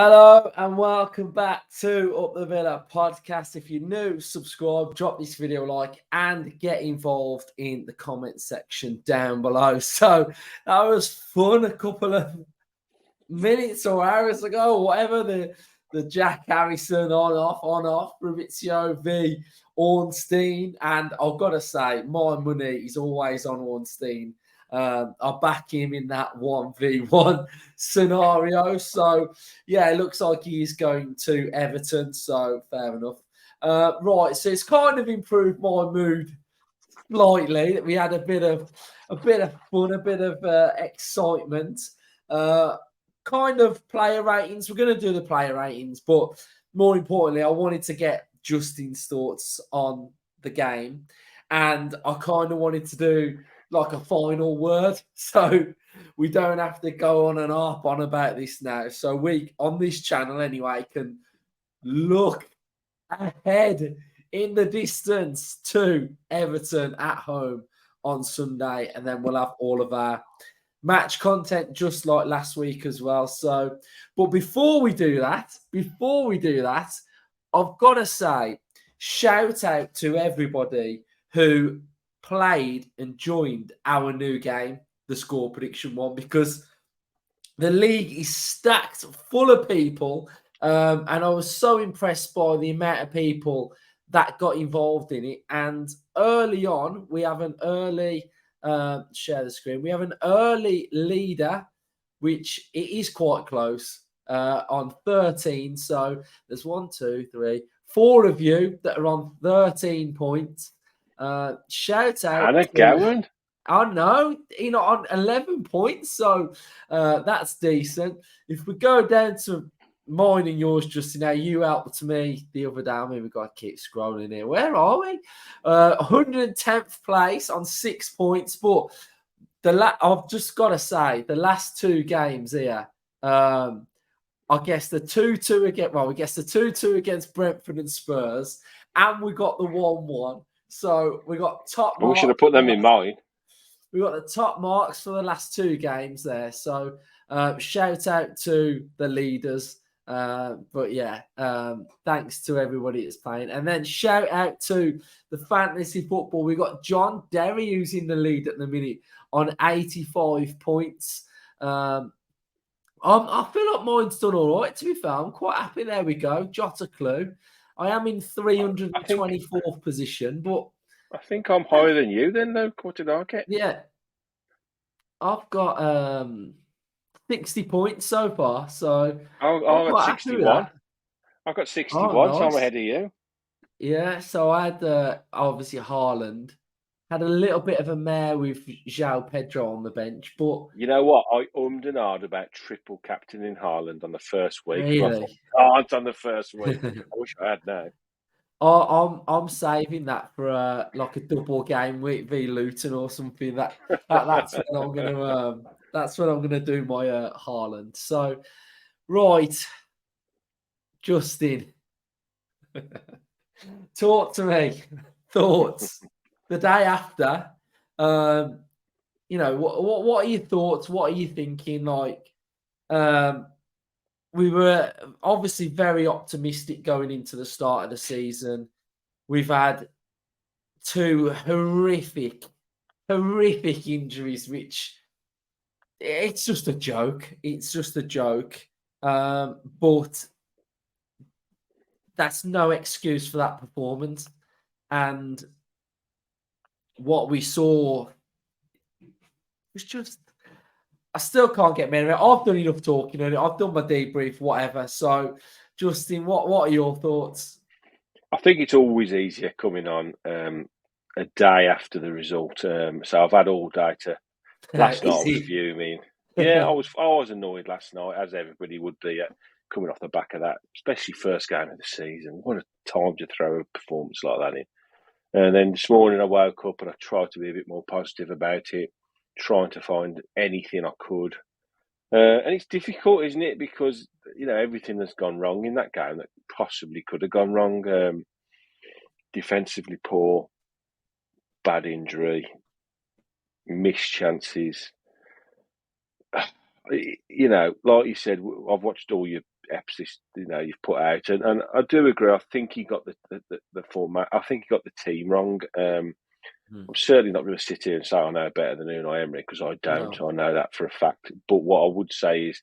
Hello and welcome back to Up the Villa podcast. If you're new, subscribe, drop this video a like, and get involved in the comment section down below. So that was fun a couple of minutes or hours ago, whatever. The Jack Harrison on off, Fabrizio v Ornstein, and I've got to say, my money is always on Ornstein. I back him in that 1v1 scenario. So, yeah, it looks like he is going to Everton. So, fair enough. Right, so it's kind of improved my mood slightly. That we had a bit of fun, a bit of excitement. Kind of player ratings. We're going to do the player ratings, but more importantly, I wanted to get Justin's thoughts on the game, and I kind of wanted to do like a final word, so we don't have to go on and harp on about this now. So we, on this channel anyway, can look ahead in the distance to Everton at home on Sunday, and then we'll have all of our match content just like last week as well. So, but before we do that, I've got to say, shout out to everybody who played and joined our new game, the score prediction one, because the league is stacked full of people. And I was so impressed by the amount of people that got involved in it. And early on, we have an early share the screen. We have an early leader, which it is quite close on 13. So there's 1, 2, 3, 4 of you that are on 13 points. Shout out. Hannah Gowan. I know, on 11 points. So that's decent. If we go down to mine and yours, Justin, now you helped me the other day. I mean, we've got to keep scrolling here. Where are we? 110th place on 6 points. But I've just got to say, the last two games here, I guess the 2-2 against, well, we guess the 2-2 against Brentford and Spurs, and we got the 1-1. So we got top marks. We should have put them in mine. We got the top marks for the last two games there. So shout out to the leaders. But yeah, thanks to everybody that's playing. And then shout out to the fantasy football. We got John Derry, who's in the lead at the minute on 85 points. I feel like mine's done all right, to be fair. I'm quite happy. There we go. Jot a clue. I am in 324th position, but I think I'm higher than you then, though. What did I get? yeah. I've got 60 points so far. So I'm at 61. I've got 61, nice. So I'm ahead of you. Yeah, so I had obviously Haaland. Had a little bit of a mare with João Pedro on the bench, but you know what? I ummed and ahed about triple captaining Haaland on the first week. Really? I on the first week. I wish I had now. I'm saving that for like a double game week v Luton or something. That's when I'm gonna do my Haaland. So right, Justin, talk to me. Thoughts the day after. What are your thoughts? What are you thinking? Like, we were obviously very optimistic going into the start of the season. We've had two horrific injuries, which it's just a joke. It's just a joke. But that's no excuse for that performance. And what we saw was just, I still can't get many. I've done enough talking on it. I've done my debrief, whatever. So, Justin, what are your thoughts? I think it's always easier coming on a day after the result. So I've had all day to. Last night I was fuming. Yeah, I was annoyed last night, as everybody would be, coming off the back of that, especially first game of the season. What a time to throw a performance like that in. And then this morning I woke up and I tried to be a bit more positive about it, trying to find anything I could. And it's difficult, isn't it? Because, everything that's gone wrong in that game that possibly could have gone wrong. Defensively poor, bad injury, missed chances. Like you said, I've watched all your eps you've put out, and I do agree. I think he got the format. I think he got the team wrong. I'm certainly not going to sit here and say I know better than Unai Emery, because I don't. No. I know that for a fact. But what I would say is,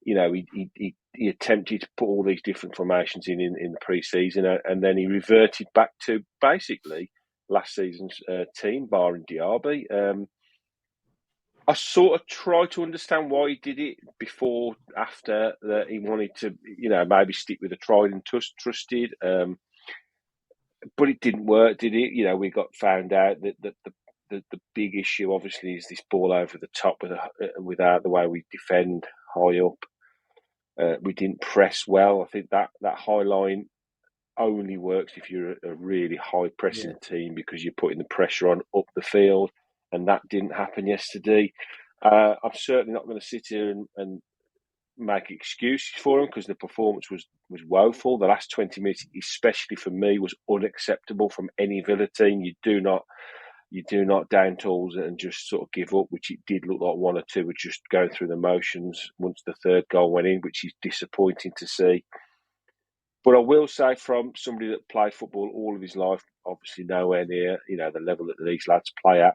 he attempted to put all these different formations in the pre-season, and then he reverted back to basically last season's team, barring Diaby. I sort of try to understand why he did it before, after that. He wanted to, maybe stick with the tried and trusted. But it didn't work, did it? We got found out that the big issue, obviously, is this ball over the top without the way we defend high up. We didn't press well. I think that high line only works if you're a really high pressing team, because you're putting the pressure on up the field, and that didn't happen yesterday. I'm certainly not going to sit here and make excuses for him, because the performance was woeful. The last 20 minutes, especially for me, was unacceptable from any Villa team. You do not down tools and just sort of give up, which it did look like one or two were just going through the motions once the third goal went in, which is disappointing to see. But I will say, from somebody that played football all of his life, obviously nowhere near the level that these lads play at,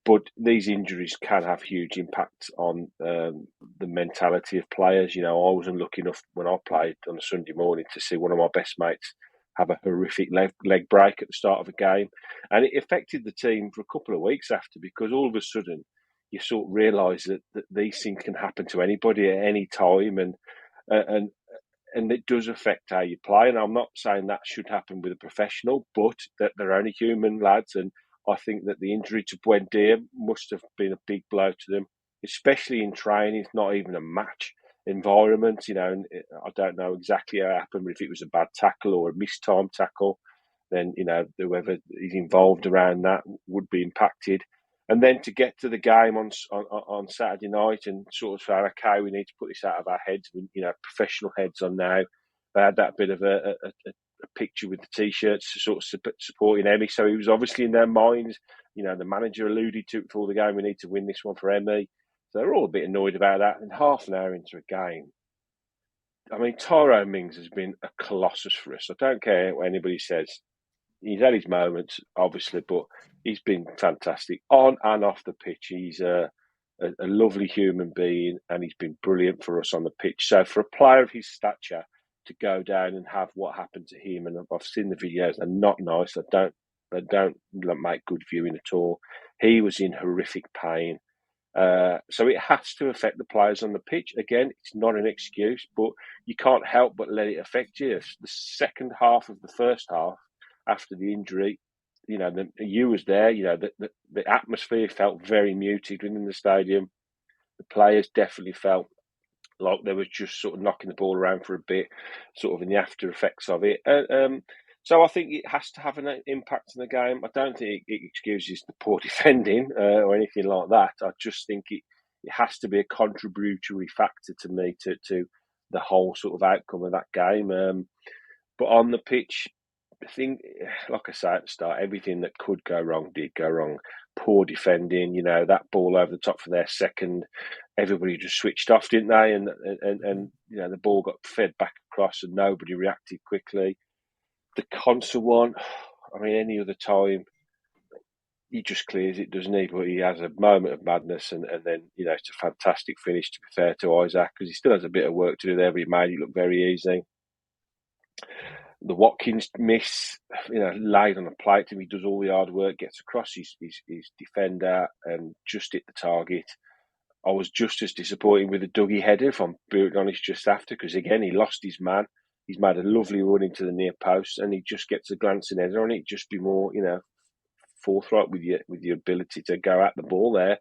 but these injuries can have huge impacts on the mentality of players. I wasn't lucky enough when I played on a Sunday morning to see one of my best mates have a horrific leg break at the start of a game, and it affected the team for a couple of weeks after, because all of a sudden you sort of realise that these things can happen to anybody at any time, and it does affect how you play. And I'm not saying that should happen with a professional, but that they're only human lads. And I think that the injury to Buendia must have been a big blow to them, especially in training. It's not even a match environment, and I don't know exactly how it happened, but if it was a bad tackle or a mistimed tackle, then, whoever is involved around that would be impacted. And then to get to the game on Saturday night and sort of say, okay, we need to put this out of our heads. Professional heads on now. They had that bit of a picture with the T-shirts sort of supporting Emmy. So he was obviously in their minds. The manager alluded to it before the game, we need to win this one for Emmy. So they're all a bit annoyed about that. And half an hour into a game, I mean, Tyrone Mings has been a colossus for us. I don't care what anybody says. He's had his moments, obviously, but he's been fantastic on and off the pitch. He's a lovely human being, and he's been brilliant for us on the pitch. So for a player of his stature to go down and have what happened to him, and I've seen the videos, they're not nice. They don't make good viewing at all. He was in horrific pain. So it has to affect the players on the pitch. Again, it's not an excuse, but you can't help but let it affect you. The second half of the first half, after the injury, you was there. The atmosphere felt very muted within the stadium. The players definitely felt like they were just sort of knocking the ball around for a bit, sort of in the after effects of it. So I think it has to have an impact on the game. I don't think it excuses the poor defending or anything like that. I just think it has to be a contributory factor to me to the whole sort of outcome of that game. But on the pitch, I think, like I say at the start, everything that could go wrong did go wrong. Poor defending, that ball over the top for their second, everybody just switched off, didn't they? And the ball got fed back across and nobody reacted quickly. The Conser one, I mean, any other time, he just clears it, doesn't he? But he has a moment of madness, and then, it's a fantastic finish, to be fair to Isaac, because he still has a bit of work to do there, but he made it look very easy. The Watkins miss, laid on a plate to him. He does all the hard work, gets across his defender and just hit the target. I was just as disappointed with the Dougie header, if I'm being honest, just after, because again, he lost his man. He's made a lovely run into the near post, and he just gets a glancing header on it. Just be more, forthright with your ability to go at the ball there.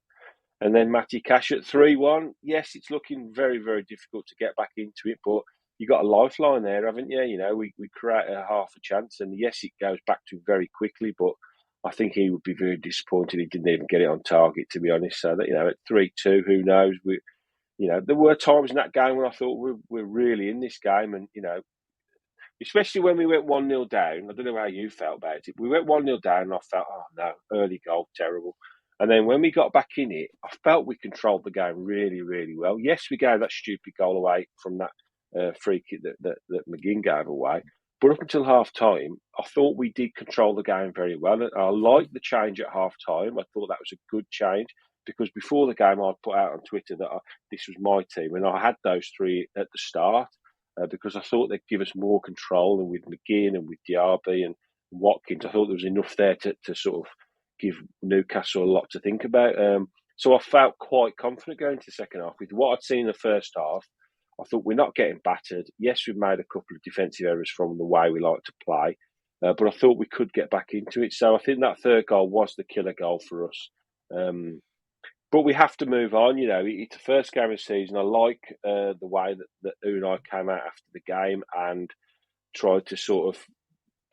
And then Matty Cash at 3-1. Yes, it's looking very, very difficult to get back into it, but you got a lifeline there, haven't you? We create a half a chance, and yes, it goes back to him very quickly, but I think he would be very disappointed he didn't even get it on target, to be honest. So that, at 3-2, who knows? There were times in that game when I thought we're really in this game, and especially when we went 1-0 down. I don't know how you felt about it. We went 1-0 down, and I felt, oh no, early goal, terrible. And then when we got back in it, I felt we controlled the game really, really well. Yes, we gave that stupid goal away from that free kick that McGinn gave away. But up until half time, I thought we did control the game very well. I liked the change at half time. I thought that was a good change because before the game, I'd put out on Twitter that this was my team, and I had those three at the start because I thought they'd give us more control. And with McGinn and with Diaby and Watkins, I thought there was enough there to sort of give Newcastle a lot to think about. So I felt quite confident going into the second half. With what I'd seen in the first half, I thought we're not getting battered. Yes, we've made a couple of defensive errors from the way we like to play, but I thought we could get back into it. So I think that third goal was the killer goal for us. But we have to move on. You know, it's the first game of the season. I like the way that Unai came out after the game and tried to sort of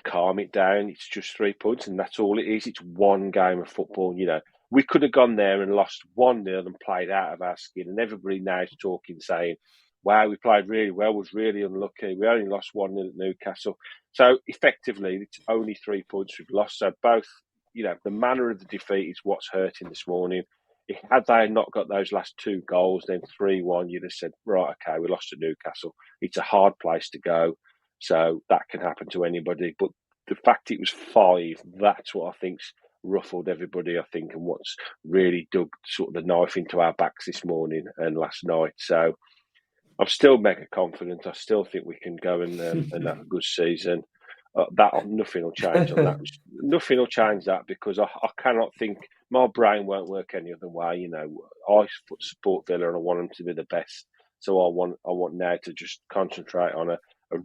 calm it down. It's just 3 points, and that's all it is. It's one game of football. You know, we could have gone there and lost 1-0 and played out of our skin, and everybody now is talking, saying, wow, we played really well, was really unlucky. We only lost 1-0 at Newcastle. So effectively, it's only 3 points we've lost. So both, you know, the manner of the defeat is what's hurting this morning. Had they not got those last 2 goals, then 3-1, you'd have said, right, okay, we lost to Newcastle. It's a hard place to go. So that can happen to anybody. But the fact it was 5, that's what I think's ruffled everybody, I think, and what's really dug sort of the knife into our backs this morning and last night. So I'm still mega confident. I still think we can go and have a good season. Nothing will change on that. Nothing will change that because I cannot think. My brain won't work any other way. You know, I support Villa and I want them to be the best. So I want now to just concentrate on a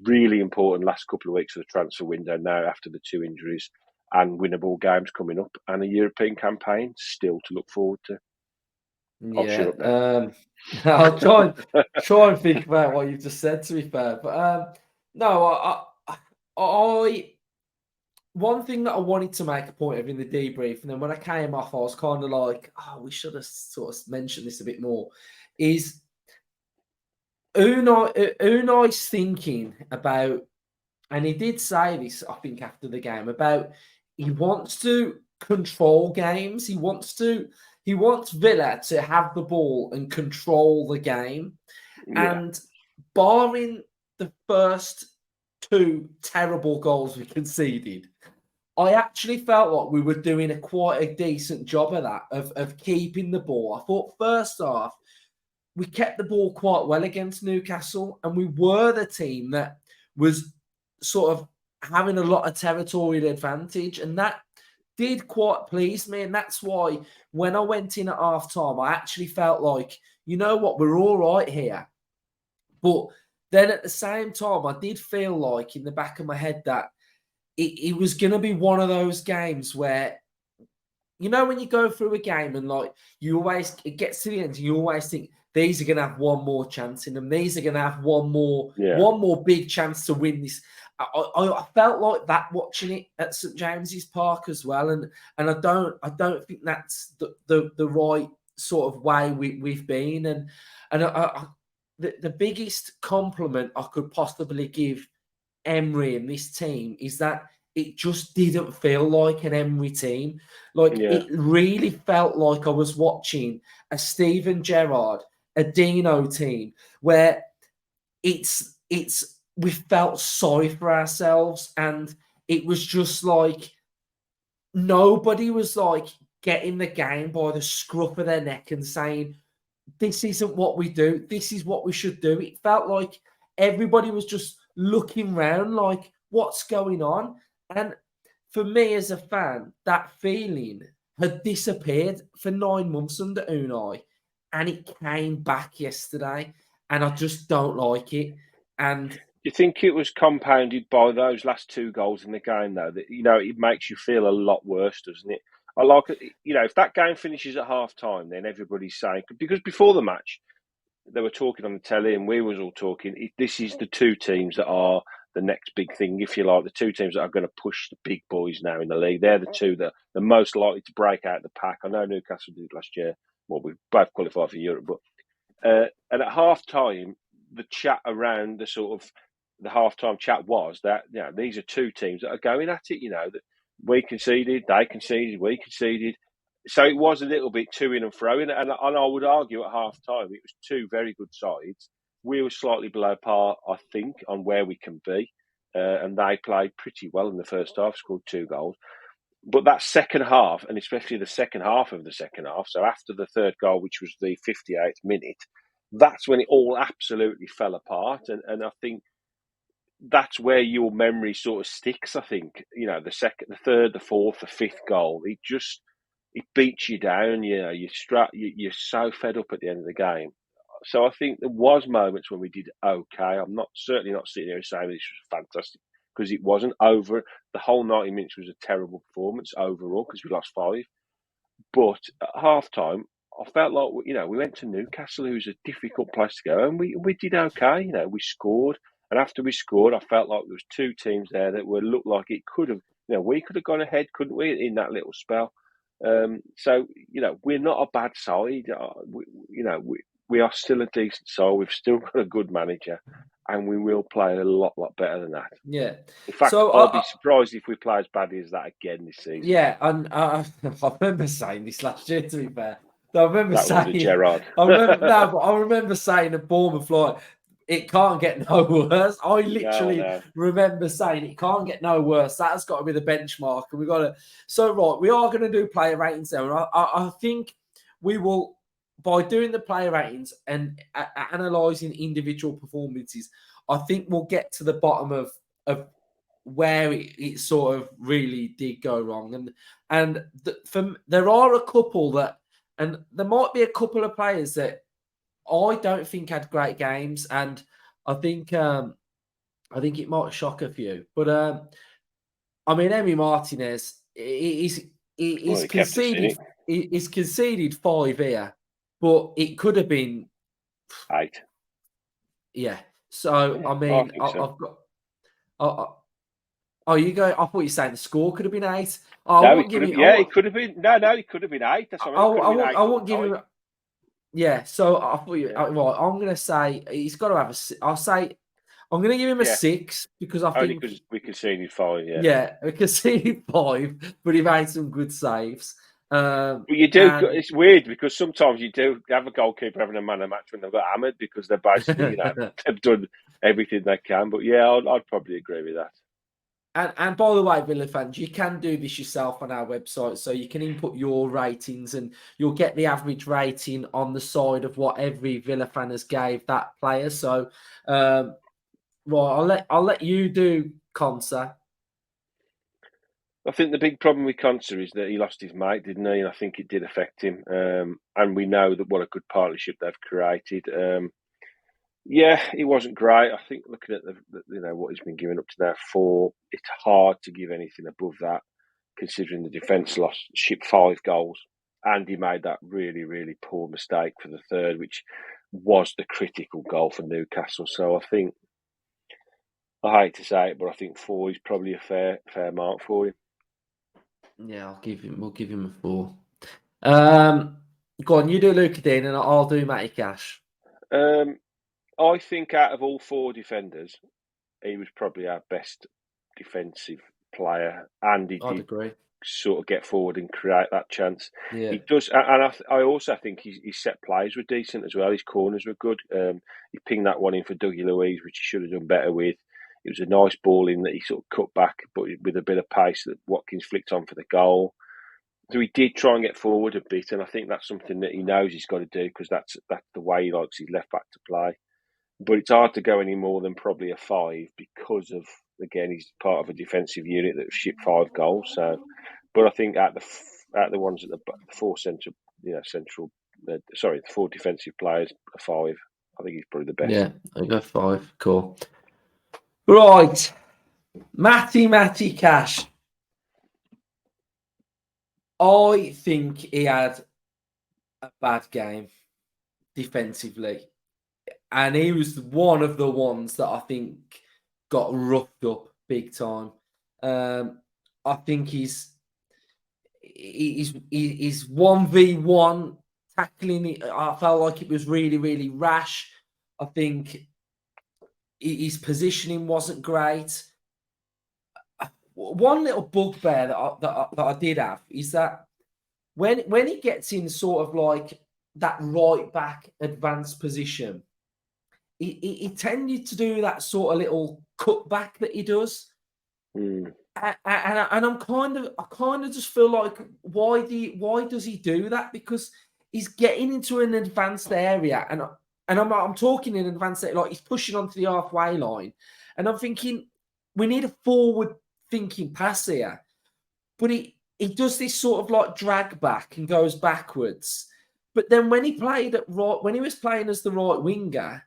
really important last couple of weeks of the transfer window now after the 2 injuries and winnable games coming up and a European campaign still to look forward to. Yeah, I'll try and think about what you've just said. To be fair, but no, I one thing that I wanted to make a point of in the debrief, and then when I came off, I was kind of like, oh, we should have sort of mentioned this a bit more. Is Unai's thinking about, and he did say this, I think, after the game about he wants to control games. He wants Villa to have the ball and control the game. Yeah. And barring the first 2 terrible goals we conceded, I actually felt like we were doing quite a decent job of that, of keeping the ball. I thought first half, we kept the ball quite well against Newcastle, and we were the team that was sort of having a lot of territorial advantage, and that did quite please me. And that's why when I went in at half time, I actually felt like, you know what, we're all right here. But then at the same time, I did feel like in the back of my head that it was going to be one of those games where, you know, when you go through a game and like it gets to the end, you always think these are going to have one more chance in them. These are going to have one more big chance to win this. I felt like that watching it at St James's Park as well, and I don't think that's the right sort of way we've been, and the biggest compliment I could possibly give Emery and this team is that it just didn't feel like an Emery team. Like it really felt like I was watching a Steven Gerrard, a Dino team where we felt sorry for ourselves, and it was just like nobody was like getting the game by the scruff of their neck and saying, this isn't what we do, this is what we should do. It felt like everybody was just looking around like, what's going on? And for me as a fan, that feeling had disappeared for 9 months under Unai, and it came back yesterday, and I just don't like it. And you think it was compounded by those last 2 goals in the game, though? That, you know, it makes you feel a lot worse, doesn't it? I like it. You know, if that game finishes at half time, then everybody's saying, because before the match, they were talking on the telly and we was all talking, this is the 2 teams that are the next big thing, if you like, the 2 teams that are going to push the big boys now in the league. They're the 2 that are most likely to break out the pack. I know Newcastle did it last year. Well, we both qualified for Europe, but and at half time, the chat around the half-time chat was that, you know, these are 2 teams that are going at it, you know, that we conceded, they conceded, we conceded. So it was a little bit to in and fro. And I would argue at half-time it was 2 very good sides we were slightly below par, I think, on where we can be. And they played pretty well in the first half, scored 2 goals. But that second half, and especially the second half of the second half, so after the third goal, which was the 58th minute, that's when it all absolutely fell apart. And I think that's where your memory sort of sticks. I think, the second, the third, the fourth, the fifth goal, it beats you down. You're so fed up at the end of the game. So I think there was moments when we did okay. I'm certainly not sitting here saying this was fantastic, because it wasn't. Over the whole 90 minutes was a terrible performance overall, because we lost 5. But at half time, I felt like, we went to Newcastle, who's a difficult place to go, and we did okay. We scored. And after we scored, I felt like there was 2 teams there that looked like it could have, we could have gone ahead, couldn't we, in that little spell? So, we're not a bad side. We are still a decent side. We've still got a good manager, and we will play a lot better than that. Yeah. In fact, so I'll be surprised if we play as badly as that again this season. Yeah, and I remember saying this last year, to be fair. I remember saying Gerrard. I remember saying at Bournemouth, like, it can't get no worse. I literally remember saying it can't get no worse. That's got to be the benchmark, and we've got to. So right, we are going to do player ratings now, and I think we will, by doing the player ratings and analysing individual performances. I think we'll get to the bottom of where it sort of really did go wrong, and there are a couple that, and there might be a couple of players that I don't think had great games, and I think it might shock a few. But I mean, Emi Martinez, he's conceded 5 here, but it could have been 8. Yeah. So I mean, I've got. Oh, you go. I thought you were saying the score could have been 8. No, it could have. It could have been. No, it could have been 8. That's what I won't give him. Yeah, so I thought you. Right, I'm going to say he's got to have I'm going to give him a 6, because I think because we conceded 5. Yeah, we conceded 5, but he made some good saves. But you do. It's weird, because sometimes you do have a goalkeeper having a man of match when they've got hammered, because they're basically, they've done everything they can. But yeah, I'd probably agree with that. And by the way, Villa fans, you can do this yourself on our website. So you can input your ratings, and you'll get the average rating on the side of what every Villa fan has gave that player. So, I'll let you do Consa. I think the big problem with Consa is that he lost his mate, didn't he? And I think it did affect him. And we know that what a good partnership they've created. Yeah, he wasn't great. I think looking at what he's been given up to now, 4, it's hard to give anything above that, considering the defence shipped 5 goals, and he made that really, really poor mistake for the third, which was the critical goal for Newcastle. So I think, I hate to say it, but I think 4 is probably a fair mark for him. Yeah, we'll give him a 4. Go on, you do Luca Dean, and I'll do Matty Cash. I think out of all 4 defenders, he was probably our best defensive player, and he did sort of get forward and create that chance. Yeah. He does, and I also think his set plays were decent as well. His corners were good. He pinged that one in for Dougie Luiz, which he should have done better with. It was a nice ball in that he sort of cut back, but with a bit of pace that Watkins flicked on for the goal. So he did try and get forward a bit, and I think that's something that he knows he's got to do, because that's the way he likes his left back to play. But it's hard to go any more than probably a 5, because of, again, he's part of a defensive unit that shipped 5 goals. So, but I think at the ones at the 4 the 4 defensive players, a 5. I think he's probably the best. Yeah, I go 5. Cool. Right, Matty Cash. I think he had a bad game defensively. And he was one of the ones that I think got roughed up big time. I think he's 1v1 tackling. I felt like it was really, really rash. I think his positioning wasn't great. One little bugbear that I did have is that when he gets in sort of like that right back advanced position, he tended to do that sort of little cutback that he does. Mm. And I kind of just feel like why does he do that? Because he's getting into an advanced area, and I'm talking in advanced area, like he's pushing onto the halfway line, and I'm thinking we need a forward thinking pass here, but he does this sort of like drag back and goes backwards. But then when he was playing as the right winger,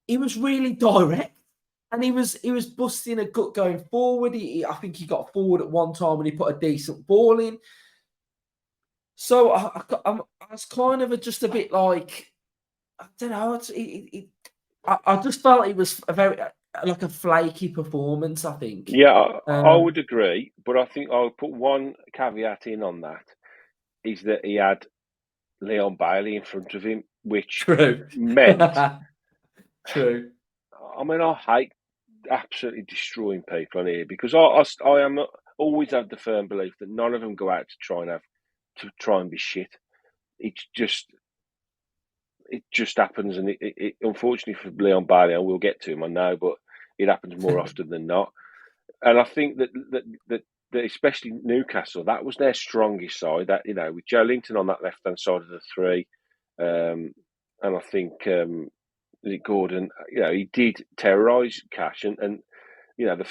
he was really direct. And he was busting a gut going forward. I think he got forward at one time and he put a decent ball in. So I was kind of just a bit like, I don't know. I just felt it was a very like a flaky performance. I think. Yeah, I would agree, but I think I'll put one caveat in on that is that he had Leon Bailey in front of him, which True. meant. True. I mean, I hate absolutely destroying people on here because I am always have the firm belief that none of them go out to try and be shit. It just happens, and it unfortunately for Leon Bailey, and we'll get to him, I know, but it happens more often than not. And I think that especially Newcastle, that was their strongest side. That with Joe Linton on that left hand side of the three, and I think Gordon, he did terrorise Cash, and the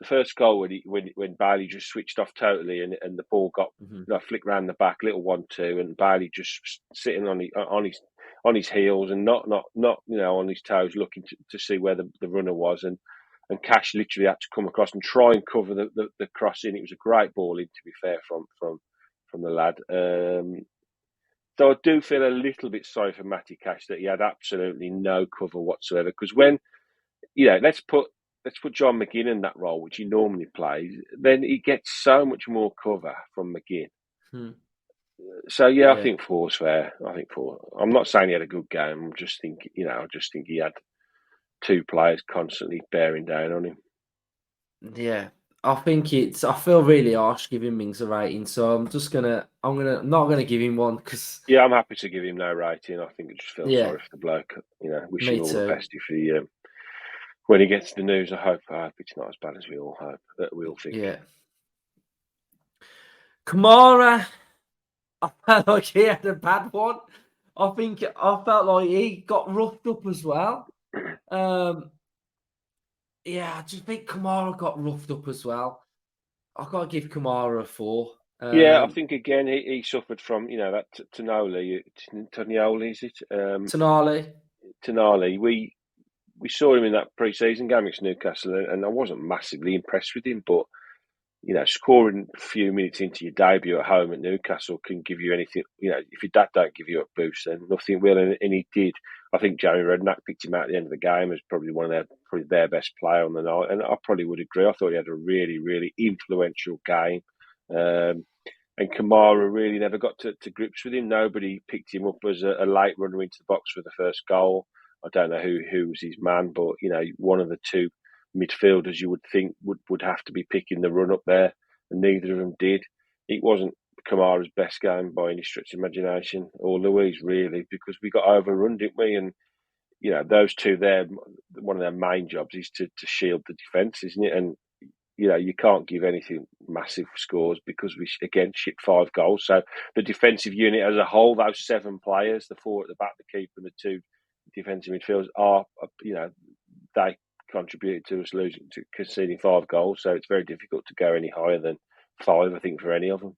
first goal when Bailey just switched off totally, and the ball got flicked round the back, little 1-2, and Bailey just sitting on his heels and not on his toes, looking to see where the runner was, and Cash literally had to come across and try and cover the crossing. It was a great ball in, to be fair, from the lad. So I do feel a little bit sorry for Matty Cash that he had absolutely no cover whatsoever. Because when let's put John McGinn in that role, which he normally plays, then he gets so much more cover from McGinn. So I think 4's fair. I think 4. I'm not saying he had a good game. I just think he had two players constantly bearing down on him. Yeah, I feel really harsh giving Mings a rating, so I'm not gonna give him one because I'm happy to give him no rating. I think I just feel sorry for the bloke. Wish him all too. the best if he when he gets the news. I hope it's not as bad as we all hope. That we all think. Yeah. Kamara, I felt like he had a bad one. I felt like he got roughed up as well. I just think Kamara got roughed up as well. I've got to give Kamara a 4. I think again he suffered from that Tonali, is it? Tonali. We saw him in that pre-season game against Newcastle, and I wasn't massively impressed with him. But scoring a few minutes into your debut at home at Newcastle can give you anything. If your dad don't give you a boost, then nothing will. And he did. I think Jerry Redknapp picked him out at the end of the game as probably their best player on the night, and I probably would agree. I thought he had a really, really influential game. And Kamara really never got to grips with him. Nobody picked him up as a late runner into the box for the first goal. I don't know who was his man, but one of the two midfielders you would think would have to be picking the run up there, and neither of them did. It wasn't Kamara's best game by any stretch of imagination, or Louise really, because we got overrun, didn't we? And those two there, one of their main jobs is to shield the defence, isn't it? And you can't give anything massive scores because we, again, shipped 5 goals. So the defensive unit as a whole, those 7 players, the 4 at the back, the keeper and the 2 defensive midfielders, they contributed to us conceding 5 goals. So it's very difficult to go any higher than 5, I think, for any of them.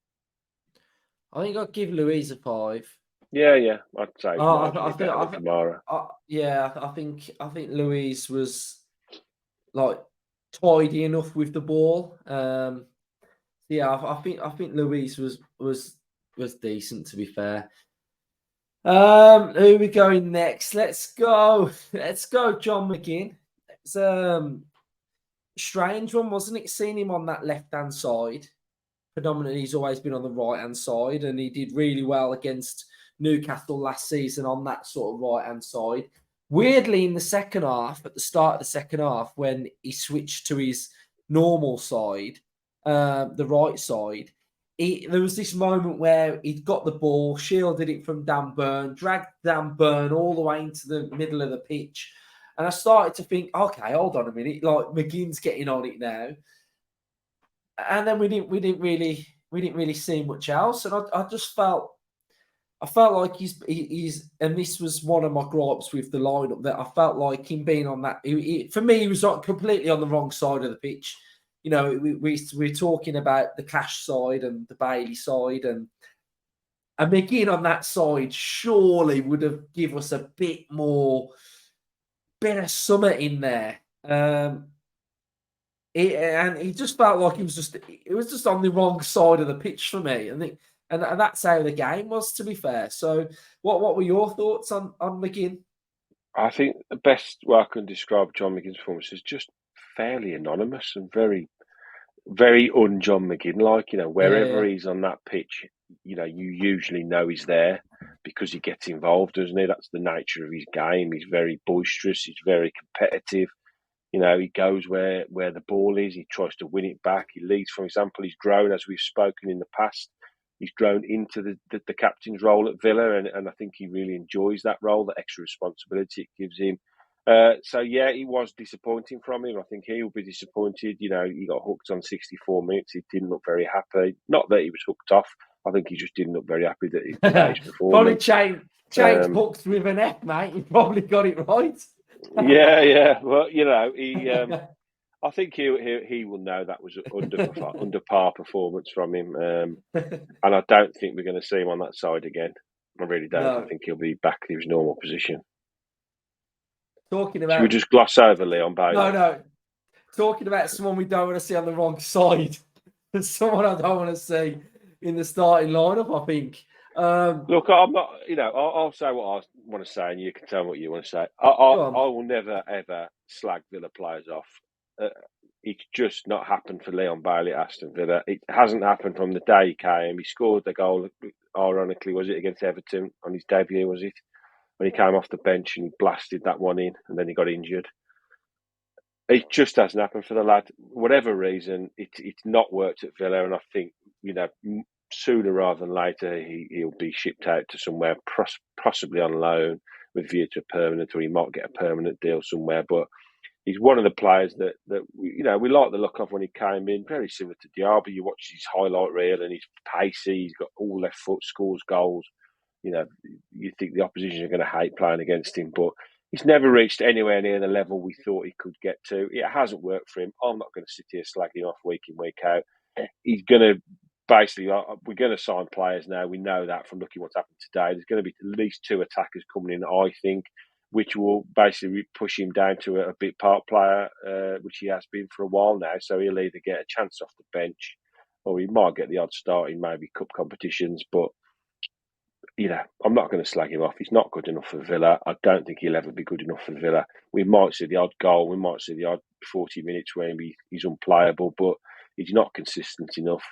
I think I'd give Louise a 5. Yeah, I'd say. I think Kamara. I think Louise was like tidy enough with the ball. I think Louise was decent, to be fair. Who are we going next? Let's go John McGinn. It's a strange one, wasn't it? Seeing him on that left-hand side. Predominantly, he's always been on the right-hand side, and he did really well against Newcastle last season on that sort of right-hand side. Weirdly, in the second half, at the start of the second half, when he switched to his normal side, the right side, there was this moment where he'd got the ball, shielded it from Dan Burn, dragged Dan Burn all the way into the middle of the pitch, And I started to think, okay, hold on a minute, like McGinn's getting on it now. And then we didn't really see much else. And I just felt like he's and this was one of my gripes with the lineup, that I felt like him being on that. For me, he was not completely on the wrong side of the pitch. You know, we're talking about the Cash side and the Bailey side, and McGinn on that side surely would have give us a bit of summer in there. And he just felt like it was just on the wrong side of the pitch for me. And that's how the game was, to be fair. So, what were your thoughts on McGinn? I think the best way I can describe John McGinn's performance is just fairly anonymous and very, very un-John McGinn. Like, wherever he's on that pitch, you usually know he's there because he gets involved, doesn't he? That's the nature of his game. He's very boisterous. He's very competitive. He goes where the ball is. He tries to win it back. He leads from example. He's grown, as we've spoken in the past. He's grown into the captain's role at Villa, and I think he really enjoys that role, the extra responsibility it gives him. So, yeah, it was disappointing from him. I think he will be disappointed. He got hooked on 64 minutes. He didn't look very happy. Not that he was hooked off. I think he just didn't look very happy that his performance. Probably changed hooked with an F, mate. You probably got it right. Yeah. Well, he. I think he will know that was under par performance from him, and I don't think we're going to see him on that side again. I really don't. No. I think he'll be back in his normal position. Talking about, should we just gloss over Leon Bailey? No. Talking about someone we don't want to see on the wrong side, someone I don't want to see in the starting lineup, I think. Look, I'm not. I'll say what I want to say, and you can tell me what you want to say. I will never ever slag Villa players off. It's just not happened for Leon Bailey at Aston Villa. It hasn't happened from the day he came. He scored the goal, ironically, was it against Everton on his debut, was it? When he came off the bench and he blasted that one in, and then he got injured. It just hasn't happened for the lad. Whatever reason, it's not worked at Villa, and I think, sooner rather than later, he'll be shipped out to somewhere, possibly on loan with view to a permanent, or he might get a permanent deal somewhere. But he's one of the players that we like the look of when he came in. Very similar to Diaby. You watch his highlight reel, and he's pacey. He's got all left foot, scores goals. You think the opposition are going to hate playing against him, but he's never reached anywhere near the level we thought he could get to. It hasn't worked for him. I'm not going to sit here slagging him off week in, week out. He's going to basically, we're going to sign players now. We know that from looking what's happened today. There's going to be at least 2 attackers coming in, I think, which will basically push him down to a bit part player, which he has been for a while now. So he'll either get a chance off the bench, or he might get the odd start in maybe cup competitions. But I'm not going to slag him off. He's not good enough for Villa. I don't think he'll ever be good enough for Villa. We might see the odd goal. We might see the odd 40 minutes where he's unplayable, but he's not consistent enough.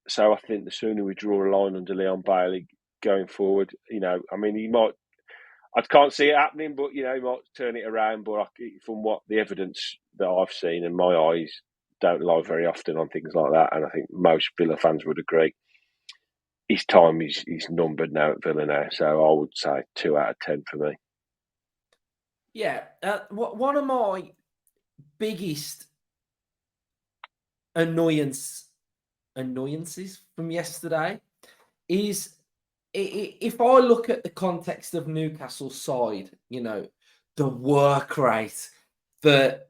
So I think the sooner we draw a line under Leon Bailey going forward, he might. I can't see it happening, but he might turn it around. But from what the evidence that I've seen, and my eyes don't lie very often on things like that, and I think most Villa fans would agree, his time is numbered now at Villa now. So I would say 2 out of 10 for me. Yeah, one of my biggest annoyances from yesterday is, if I look at the context of Newcastle's side, the work rate, the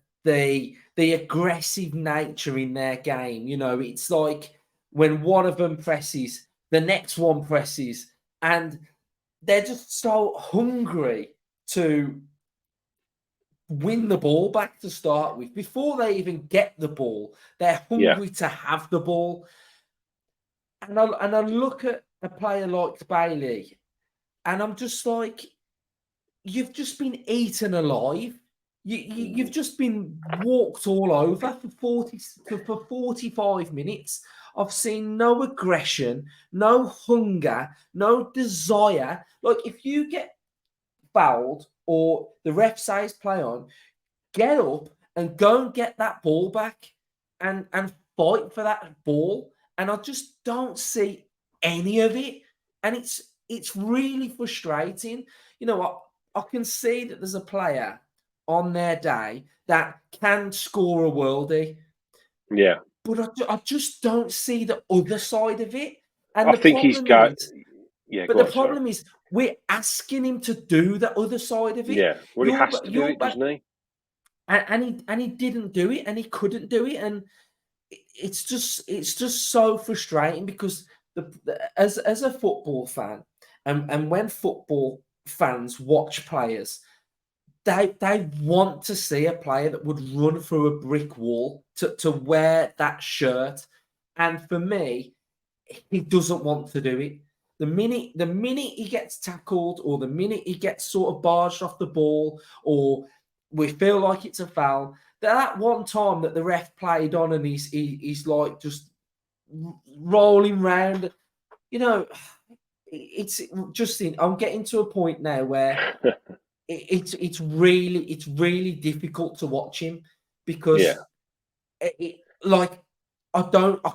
aggressive nature in their game, it's like when one of them presses, the next one presses, and they're just so hungry to win the ball back to start with. Before they even get the ball, they're hungry to have the ball. And I look at a player like Bailey, and I'm just like, you've just been eaten alive. You've just been walked all over for 45 minutes. I've seen no aggression, no hunger, no desire. Like, if you get fouled or the ref says play on, get up and go and get that ball back and fight for that ball. And I just don't see any of it. And it's really frustrating. I can see that there's a player on their day that can score a worldie. Yeah. But I just don't see the other side of it. I And the think he's problem got. is, Yeah, but go the on. Sorry. problem is, we're asking him to do the other side of it. Yeah. Well, he has to do You're it, back, doesn't he? and he didn't do it, and he couldn't do it, and it's just so frustrating because as a football fan, and when football fans watch players, they want to see a player that would run through a brick wall to wear that shirt. And for me, he doesn't want to do it. The minute he gets tackled, or the minute he gets sort of barged off the ball, or we feel like it's a foul, that one time that the ref played on and he's like just rolling round, you know, it's just I'm getting to a point now where it's really difficult to watch him Yeah. because like I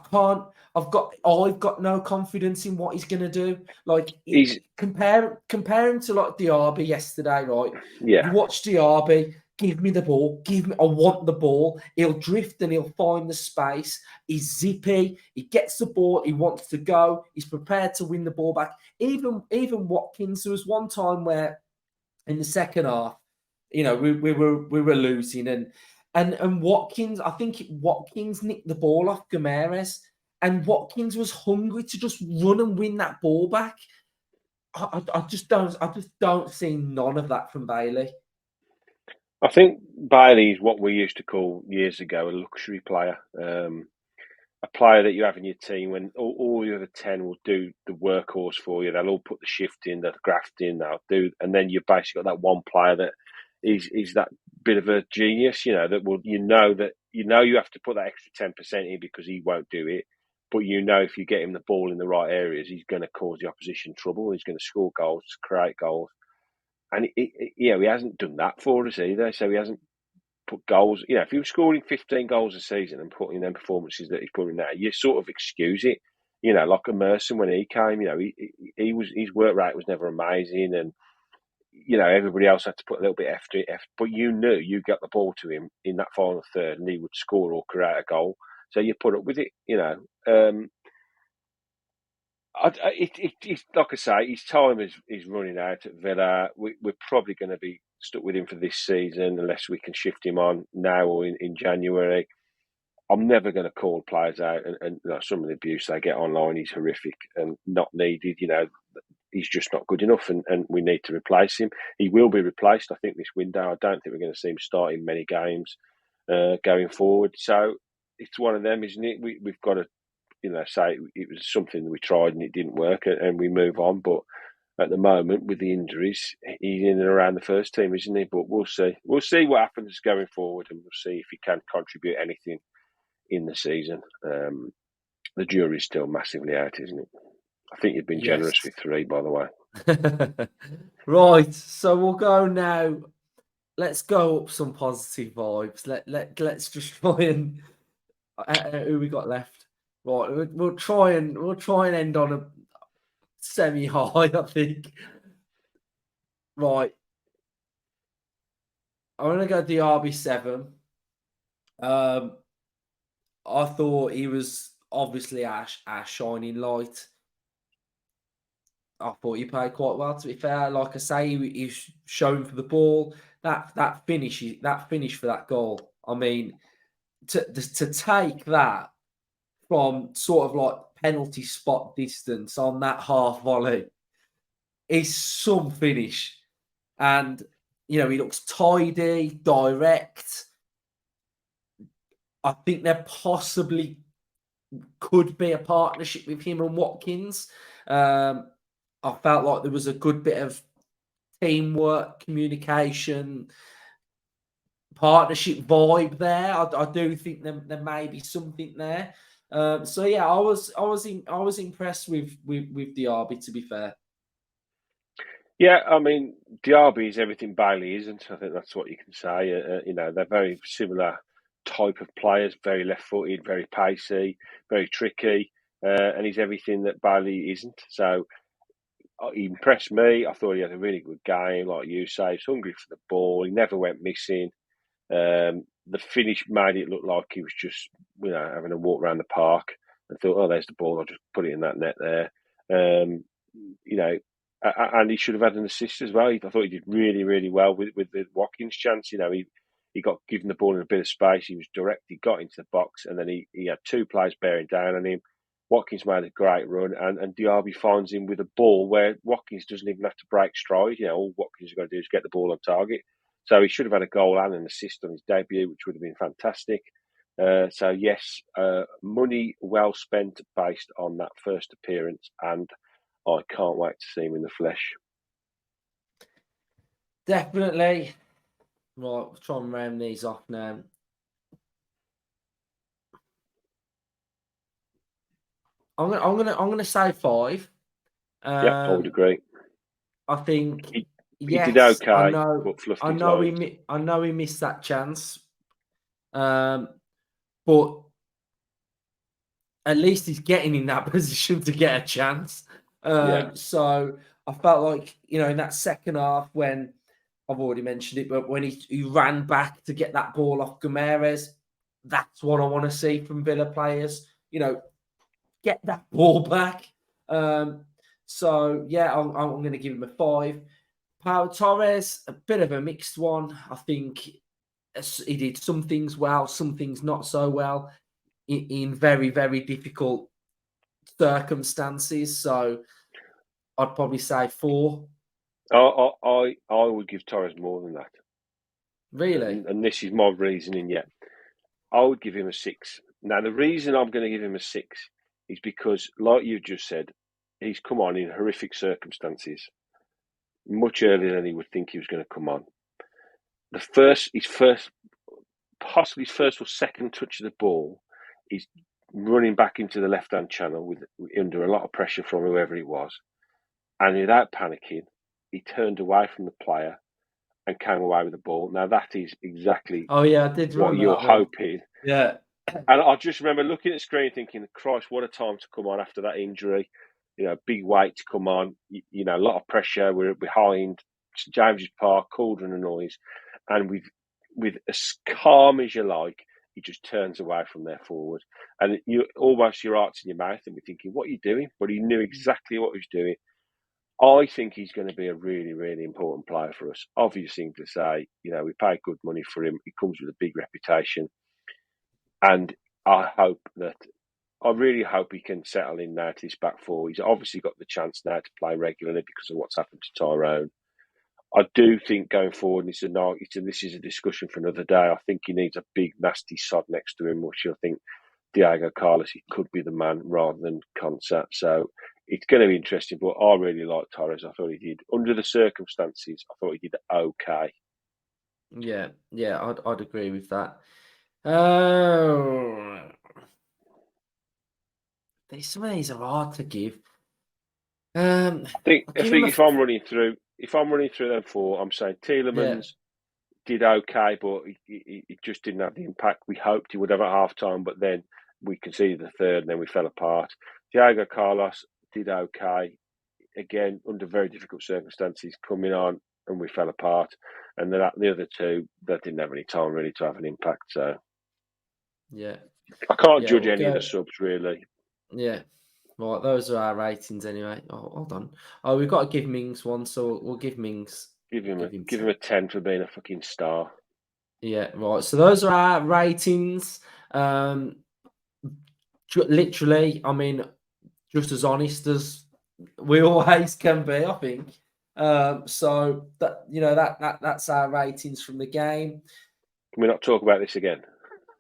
can't. I've got no confidence in what he's gonna do. Like He's. compare him to like Diaby yesterday, right? Yeah. You watch Diaby, give me the ball, give me. I want the ball. He'll drift and he'll find the space. He's zippy. He gets the ball. He wants to go. He's prepared to win the ball back. Even Watkins. There was one time where in the second half, we were losing, and Watkins, I think Watkins nicked the ball off Gomes, and Watkins was hungry to just run and win that ball back. I just don't see none of that from Bailey. I think Bailey is what we used to call years ago a luxury player. A player that you have in your team when all the other 10 will do the workhorse for you. They'll all put the shift in, the graft in, they'll do, and then you've basically got that one player that is that bit of a genius, that will, you have to put that extra 10% in because he won't do it. But if you get him the ball in the right areas, he's going to cause the opposition trouble. He's going to score goals, create goals. And he hasn't done that for us either. So he hasn't put goals. If he was scoring 15 goals a season and putting them performances that he's putting there, you sort of excuse it. Like Emerson when he came, his work rate was never amazing, and everybody else had to put a little bit extra. But you knew you got the ball to him in that final third, and he would score or create a goal. So you put up with it. It's like I say, his time is running out at Villa. We're probably going to be stuck with him for this season unless we can shift him on now or in January. I'm never going to call players out, and some of the abuse they get online is horrific and not needed. He's just not good enough, and we need to replace him. He will be replaced, I think, this window. I don't think we're going to see him starting many games going forward. So it's one of them, isn't it? We've got to say it was something that we tried and it didn't work, and we move on. But at the moment, with the injuries, he's in and around the first team, isn't he? But we'll see. We'll see what happens going forward, and we'll see if he can contribute anything in the season. The jury's still massively out, isn't it? I think you've been Yes. generous with 3, by the way. Right. So we'll go now. Let's go up some positive vibes. Let's just try and who we got left. Right, we'll try and end on a semi high, I think. Right, I'm gonna go DRB7. I thought he was obviously our shining light. I thought he played quite well. To be fair, like I say, he's shown for the ball. That finish for that goal. I mean, to take that from sort of like penalty spot distance on that half volley is some finish. And, he looks tidy, direct. I think there possibly could be a partnership with him and Watkins. I felt like there was a good bit of teamwork, communication, partnership vibe there. I do think there may be something there. So yeah, I was impressed with Diaby, to be fair. Yeah, I mean, Diaby is everything Bailey isn't. I think that's what you can say. They're very similar type of players, very left-footed, very pacey, very tricky, and he's everything that Bailey isn't. So he impressed me. I thought he had a really good game, like you say. He was hungry for the ball. He never went missing. The finish made it look like he was just, having a walk around the park and thought, oh, there's the ball. I'll just put it in that net there. And he should have had an assist as well. I thought he did really, really well with the Watkins chance. He got given the ball in a bit of space. He was direct. He got into the box, and then he had two players bearing down on him. Watkins made a great run, and Diaby finds him with a ball where Watkins doesn't even have to break stride. All Watkins is going to do is get the ball on target. So he should have had a goal and an assist on his debut, which would have been fantastic. So yes, money well spent based on that first appearance, and I can't wait to see him in the flesh. Definitely. Right, we'll try and round these off now. I'm gonna say 5. I would agree. I think he yes, did okay, I know, but fluffed I his know lines. I know he missed that chance. But at least he's getting in that position to get a chance. So I felt like, in that second half, when I've already mentioned it, but when he ran back to get that ball off Gomes, that's what I want to see from Villa players. Get that ball back. So yeah, I'm going to give him a 5. Pau Torres, a bit of a mixed one. I think he did some things well, some things not so well in very, very difficult circumstances. So I'd probably say 4. I would give Torres more than that. Really? And this is my reasoning, I would give him a 6. Now, the reason I'm going to give him a 6 is because, like you just said, he's come on in horrific circumstances much earlier than he would think he was going to come on. Possibly his first or second touch of the ball, he's running back into the left-hand channel under a lot of pressure from whoever it was. And without panicking, he turned away from the player and came away with the ball. Now, that is exactly I did what remember you're that one. hoping. Yeah. And I just remember looking at the screen thinking, Christ, what a time to come on after that injury. Big weight to come on. A lot of pressure. We're behind St James's Park, cauldron of noise. And with as calm as you like, he just turns away from there forward. And your heart's in your mouth and we're thinking, what are you doing? But he knew exactly what he was doing. I think he's going to be a really, really important player for us. Obvious thing to say, we pay good money for him. He comes with a big reputation. And I really hope he can settle in now to his back four. He's obviously got the chance now to play regularly because of what's happened to Tyrone. I do think going forward, this is a discussion for another day. I think he needs a big, nasty sod next to him, which I think Diego Carlos, he could be the man rather than Concert. So it's going to be interesting, but I really like Torres. I thought he did, under the circumstances, I thought he did okay. Yeah, I'd agree with that. Oh, some of these are hard to give. I think if I'm running through them 4, I'm saying Tielemans did okay, but he just didn't have the impact we hoped he would have at half time. But then we conceded the third, and then we fell apart. Diego Carlos did okay, again under very difficult circumstances, coming on, and we fell apart. And then the other 2, that didn't have any time really to have an impact. So I can't judge any of the subs really. Yeah. Right, those are our ratings anyway. Oh, hold on. Oh, we've got to give Mings one, so we'll give Mings. Give him a 10 for being a fucking star. Yeah, right. So those are our ratings. Literally, I mean, just as honest as we always can be, I think. So that's our ratings from the game. Can we not talk about this again?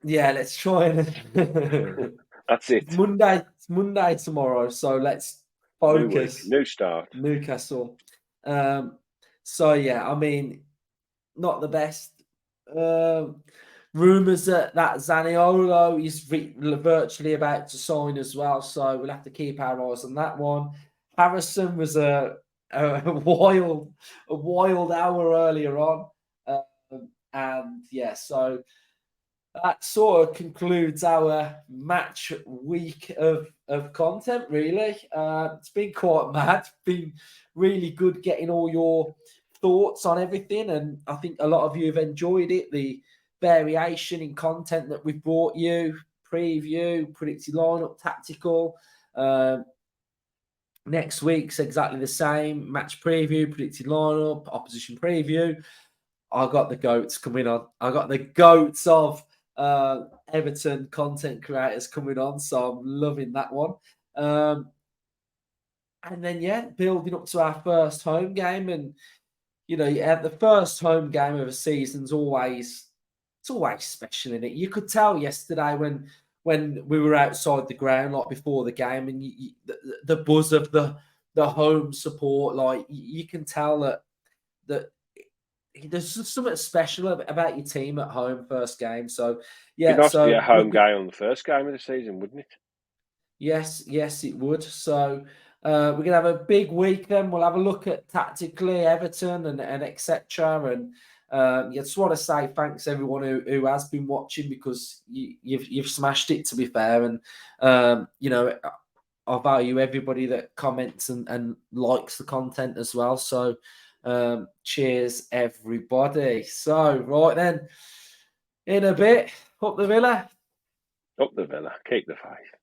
Yeah, let's try and that's it. It's Monday tomorrow, so let's focus. New start. Newcastle. So yeah, I mean, not the best. Rumours that Zaniolo is virtually about to sign as well, so we'll have to keep our eyes on that one. Harrison was a wild hour earlier on, and yeah, so that sort of concludes our match week of content, really. It's been quite mad. Been really good getting all your thoughts on everything. And I think a lot of you have enjoyed it. The variation in content that we've brought you, preview, predicted lineup, tactical. Next week's exactly the same. Match preview, predicted lineup, opposition preview. I got the goats coming on. I got the goats of Everton content creators coming on. So I'm loving that one. And then, building up to our first home game. And, the first home game of a season's always special, in it. You could tell yesterday when we were outside the ground, like before the game, and the buzz of the home support, like you can tell that there's just something special about your team at home first game. So It'd be nice to be a home game on the first game of the season, wouldn't it? Yes, it would. So we're gonna have a big week. Then we'll have a look at tactically Everton and etc. And I just want to say thanks everyone who has been watching, because you've smashed it, to be fair. And I value everybody that comments and likes the content as well. So cheers everybody. So right then, in a bit, up the Villa. Up the Villa, keep the faith.